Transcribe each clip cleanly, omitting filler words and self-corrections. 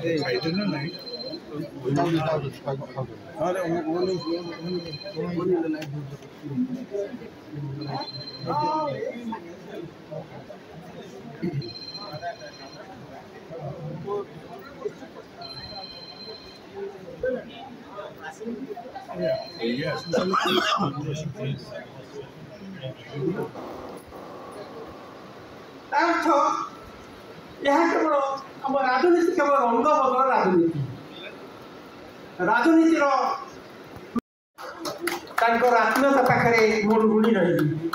ଖାଇଦେଲେ ନାହିଁ केवल आम राजनीति केवल रंग बदल राजनीतिर आत्मीयता पाखे मोड़ ऋणी रही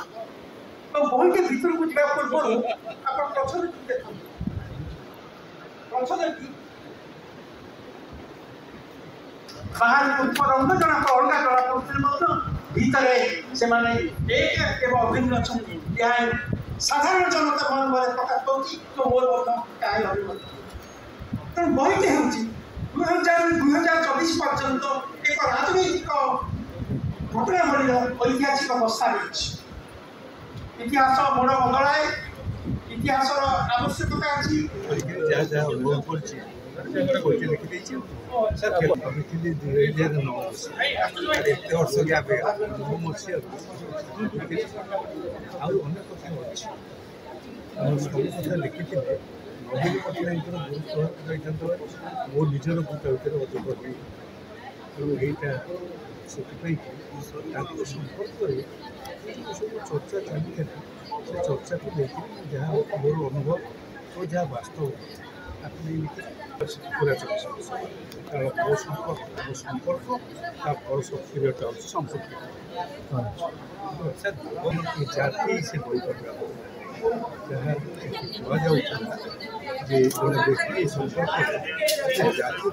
तो बहीटे भर को जा पूर्व आप बाहर रंग जना अलग जला पड़े भितर से अभिन्न अच्छा साधारण जनता मन में प्रकाश पाँच तो मोर तेणु बहीटे हूँ 2024 पर्यंत एक राजनैतिक घटनावलीर ऐतिहासिक दस्तावेज इतिहास मोड़ बदलाए इतिहास आवश्यकता अच्छी सब कथा लिखी नवीन पट्टनायक गुरुत्व मो निजर गुरुत्व अधिक तेणु यहीटा से संपर्क सब चर्चा चली से चर्चा को लेकर जहाँ मोर अनुभव और जहाँ वास्तव पूरा कारण मो संपर्क फल शक्ति संपत्ति जाति से बड़ी जहाँ कहुए जड़े व्यक्ति संपर्क जाति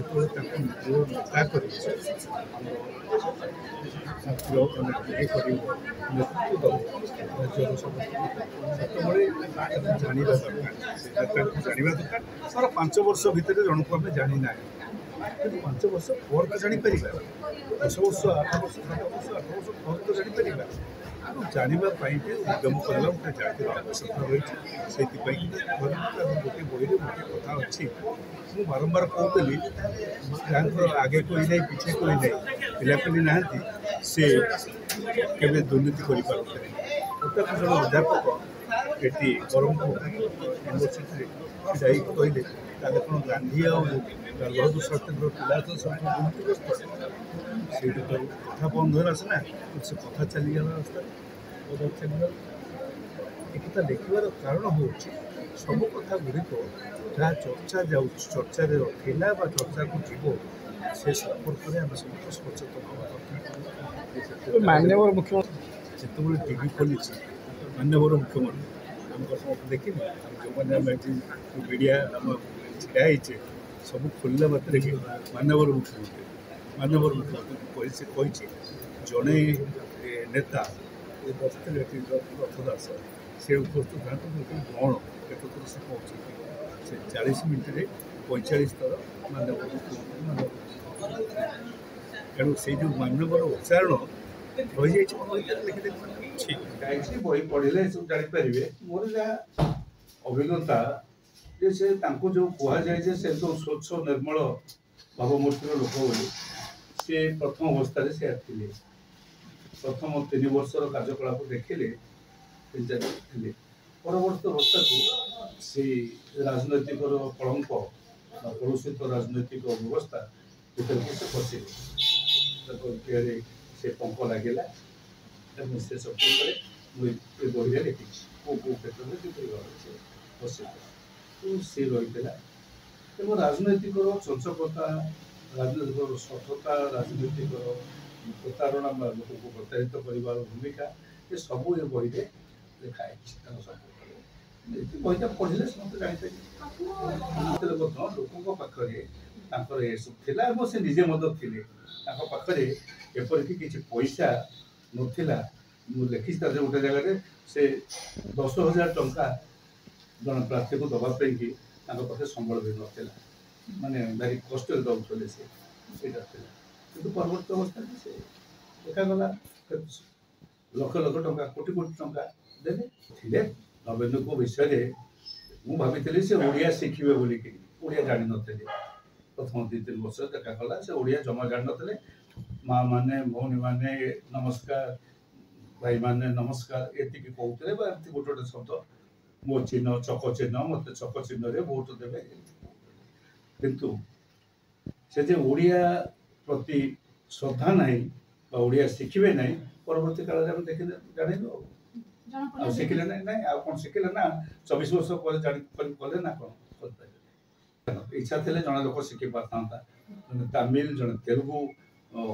प्रथम जाना नेता कर नेतृत्व राज्यर समस्त जानवा दरकार जानवा दरकार सर 5 वर्ष भितर जन को आम जानी ना 5 वर्ष पर तो जापर 10 वर्ष 8 वर्ष 7 वर्ष 8 वर्ष पर तो जापर जानवाई उद्यम करवा गोटे जातिर आवश्यकता रही से गोटे बही गोटे कथा अच्छी मुझे बारंबार कहूली आगे कोई ना पिछे कोई ना पिलापिली ना से केवे दुर्नीति कर जन अध्यापक ये ब्रह्मपुर यूनिवर्सिटी कहले कौन गांधी आलहदुर सत्येंद्र पिला तो सब दुर्नीतिग्रस्त से कथा बंद होगा सीना से कथा चलीगला रास्ता चलीगला एक लिखार कारण हो सब कथा गुड़िक जहाँ चर्चा जाऊ चर्चा थिला चर्चा को जीव से संपर्क में आम समस्त सचेतन हवा मान्यवर मुख्यमंत्री जिते टीवी खोली मान्यवर मुख्यमंत्री आम देखिए जो मैंने मीडिया आम ढाईचे सब खोलला मात्र कि मान्यवर मुख्यमंत्री जड़े नेता बसते रथ दास से उपस्थित था कौन केतथर से पहुँचे से 40 मिनट 45 थर मान्यवर मुख्यमंत्री तेणु से जो मान्यवर उच्चारण रही जाए बही पढ़े सब जापर मोर जहाँ अभिज्ञता से जो कहुए से तो स्वच्छ निर्मल भावमूर्तिर लोक बोली सी प्रथम अवस्था से थे प्रथम 3 वर्षर कार्यकलाप देखिले परवर्त अवस्था को से राजनैतिक कलंक कलुषित राजनैतिक व्यवस्था भर से पशे से पंख लगे से सब बही लिखी कौ क्षेत्र में से फसे तो सी रही तेणु राजनैतिक चंचकता राजनैतिक सठता राजनैतिक प्रतारणा लोक को प्रतारित कर भूमिका ये सब ये बही लिखाई बहीटा पढ़े समस्त जापर लोकों पाखे से निजे थे पाखे एपरिक किसी पैसा नाला मुझे लिखी गोटे जगह से 10,000 टंका जन प्रार्थी को दवापाई कि पाखे संबल भी नाला माने भारी कष्ट दौले से कि परवर्त अवस्था से देखागला लक्ष लक्ष टंका कोटी कोटी टंका देने नवीन को विषय ମୁଁ ଭାବିଥିଲି ସେ ଓଡ଼ିଆ ଶିଖିବେ ବୋଲିକି ଓଡ଼ିଆ ଜାଣିନଥିଲି ପ୍ରଥମ 2-3 ବର୍ଷ ଦେଖା କଲା ସେ ଓଡ଼ିଆ ଜମା ଜାଣିନଥିଲେ ମା ମାନେ ଭଉଣୀ ମାନେ ନମସ୍କାର ଭାଇ ମାନେ ନମସ୍କାର ଏତିକି କହୁଥିଲେ ବା ଏମିତି ଗୋଟେ ଗୋଟେ ଶବ୍ଦ ମୋ ଚିହ୍ନ ଚକ ଚିହ୍ନ ମୋତେ ଚକ ଚିହ୍ନରେ ଭୋଟ ଦେବେ କିନ୍ତୁ ସେ ଯେ ଓଡ଼ିଆ ପ୍ରତି ଶ୍ରଦ୍ଧା ନାହିଁ ବା ଓଡ଼ିଆ ଶିଖିବେ ନାହିଁ ପରବର୍ତ୍ତୀ କାଳରେ ଆମେ ଦେଖିଲେ ଜାଣିଲୁ ଆଉ ଶିଖିଲେ ନାହିଁ ଆଉ କ'ଣ ଶିଖିଲେ ନା 24 ବର୍ଷ ପରେ ଜାଣି କଲେ ନା କ'ଣ କରିପାରିଲେ ଇଚ୍ଛା ଥିଲେ ଜଣେ ଲୋକ ଶିଖି ପାରିଥାନ୍ତା ଜଣେ ତାମିଲ ଜଣେ ତେଲୁଗୁ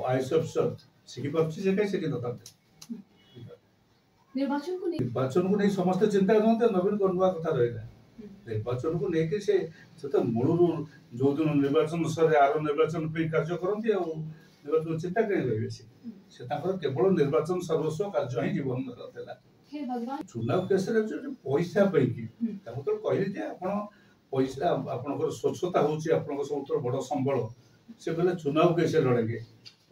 ଆଇଏସ୍ ଅଫିସର ଶିଖିପାରୁଛି ସେ କାହିଁ ଶିଖିନଥାନ୍ତେ ନିର୍ବାଚନକୁ ନେଇ ସମସ୍ତେ ଚିନ୍ତା କରନ୍ତେ ନବୀନ ନୂଆ କଥା ରହିଲା ନିର୍ବାଚନକୁ ନେଇକି ସେ ତ ମୂଳରୁ ଯୋଉଦିନ ନିର୍ବାଚନ ସରେ ଆର ନିର୍ବାଚନ ପାଇଁ କାର୍ଯ୍ୟ କରନ୍ତି ଆଉ ନିର୍ବାଚନ ଚିନ୍ତା କାହିଁ ରହିବେ ସେ ତାଙ୍କର କେବଳ ନିର୍ବାଚନ ସର୍ବସ୍ୱ କାର୍ଯ୍ୟ ହିଁ ଜୀବନର ଥିଲା ଚୁନାव କେସରେ ପଇସା ପାଇକି ତାକୁ ତ କହିଲେ ଯେ ଆପଣ ପଇସା ଆପଣଙ୍କର ସ୍ୱଚ୍ଛତା ହଉଛି ଆପଣଙ୍କ ସବୁଠାରୁ ବଡ଼ ସମ୍ବଳ ସେ କହିଲେ ଚୁନାव କେସରେ ଲଢ଼େंगे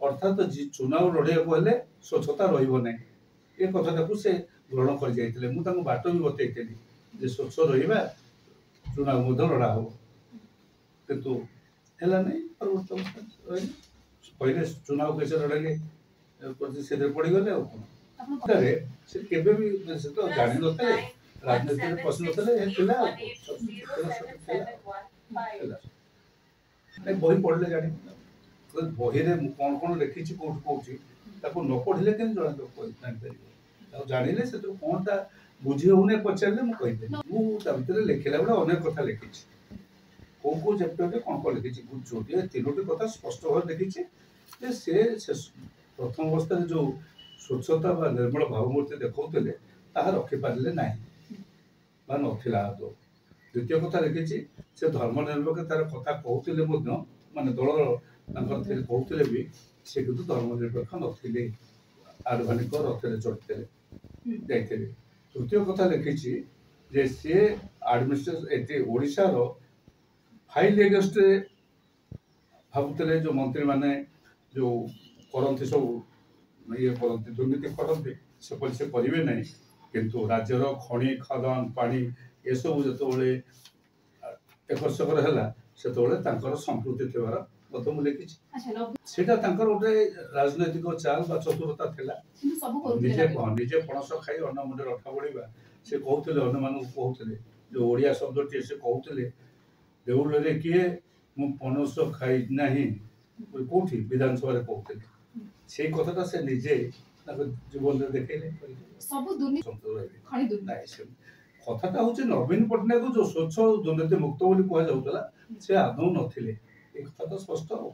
ଅର୍ଥାତ୍ ଚୁନାव ଲଢ଼ିବାକୁ ହେଲେ ସ୍ୱଚ୍ଛତା ରହିବ ନାହିଁ ଏ କଥାଟାକୁ ସେ ଗ୍ରହଣ କରିଯାଇଥିଲେ ମୁଁ ତାଙ୍କୁ ବାଟ ବି ବତେଇଥିଲି ଯେ ସ୍ୱଚ୍ଛ ରହିବା ଚୁନାव ମଧ୍ୟ ଲଢ଼ା ହବ କିନ୍ତୁ ହେଲା ନାହିଁ କହିଲେ ଚୁନାव କେସରେ ଲଢ଼େंगे ସେଥିରେ ପଡ଼ିଗଲେ ଆଉ କ'ଣ ସେ କେବେ ବି ସେ ତ ଜାଣିନଥିଲେ ରାଜନୀତିରେ ପଶିନଥିଲେ ଥିଲା ବହି ପଢ଼ିଲେ ଜାଣିବ ବହିରେ ମୁଁ କ'ଣ କ'ଣ ଲେଖିଛି କୋଉଠି କହୁଛି ତାକୁ ନ ପଢ଼ିଲେ କେମିତି ଜଣେ ଲୋକ ଜାଣିପାରିବେ ତାକୁ ଜାଣିଲେ ସେଥିରୁ କ'ଣଟା ବୁଝି ହଉନି ପଚାରିଲେ ମୁଁ କହିଦେବି ମୁଁ ତା ଭିତରେ ଲେଖିଲା ବେଳେ ଅନେକ କଥା ଲେଖିଛି କୋଉ କୋଉ ଚାପ୍ଟରରେ କ'ଣ କ'ଣ ଲେଖିଛି ଯଦି 3ଟି କଥା ସ୍ପଷ୍ଟ ଭାବରେ ଲେଖିଛି ଯେ ସେ ପ୍ରଥମ ଅବସ୍ଥାରେ ଯୋଉ ସ୍ୱଚ୍ଛତା ବା ନିର୍ମଳ ଭାବମୂର୍ତ୍ତି ଦେଖାଉଥିଲେ ତାହା ରଖିପାରିଲେ ନାହିଁ ବା ନଥିଲା ଆଦୌ ଦ୍ୱିତୀୟ କଥା ଲେଖିଛି ସେ ଧର୍ମ ନିରପେକ୍ଷତାର କଥା କହୁଥିଲେ ମଧ୍ୟ ମାନେ ଦଳ ତାଙ୍କର କହୁଥିଲେ ବି ସେ କିନ୍ତୁ ଧର୍ମ ନିରପେକ୍ଷ ନଥିଲେ ଆଡଭାନୀଙ୍କ ରଥରେ ଚଢ଼ିଥିଲେ ଯାଇଥିଲେ ତୃତୀୟ କଥା ଲେଖିଛି ଯେ ସେ ଆଡମିନିଷ୍ଟ୍ରେସନ ଏଠି ଓଡ଼ିଶାର ଫାଇଲ ଏଗେନ୍ଷ୍ଟରେ ଭାବୁଥିଲେ ଯୋଉ ମନ୍ତ୍ରୀମାନେ ଯୋଉ କରନ୍ତି ସବୁ ଇଏ କରନ୍ତି ଦୁର୍ନୀତି କରନ୍ତି ସେପରି ସେ କରିବେ ନାହିଁ କିନ୍ତୁ ରାଜ୍ୟର ଖଣି ଖାଦାନ ପାଣି ଏସବୁ ଯେତେବେଳେ ଏକର ସେକର ହେଲା ସେତେବେଳେ ତାଙ୍କର ସମ୍ପୃକ୍ତି ଥିବାର କଥା ମୁଁ ଲେଖିଛି ସେଇଟା ତାଙ୍କର ଗୋଟେ ରାଜନୈତିକ ଚାଲ ବା ଚତୁରତା ଥିଲା ନିଜେ ପଣସ ଖାଇ ଅନ୍ୟ ମୁଣ୍ଡରେ ଅଠା ବଳିବା ସେ କହୁଥିଲେ ଅନ୍ୟମାନଙ୍କୁ କହୁଥିଲେ ଯୋଉ ଓଡ଼ିଆ ଶବ୍ଦଟିଏ ସେ କହୁଥିଲେ ଦେଉଳରେ କିଏ ମୁଁ ପଣସ ଖାଇ ନାହିଁ କୋଉଠି ବିଧାନସଭାରେ କହୁଥିଲେ ସେଇ କଥାଟା ସେ ନିଜେ ତାଙ୍କ ଜୀବନରେ ଦେଖେଇଲେ କଥାଟା ହଉଛି ନବୀନ ପଟ୍ଟନାୟକ ଯୋଉ ସ୍ୱଚ୍ଛ ଦୁର୍ନୀତି ମୁକ୍ତ ବୋଲି କୁହାଯାଉଥିଲା ସେ ଆଦୌ ନଥିଲେ ଏ କଥା ତ ସ୍ପଷ୍ଟ ଆଉ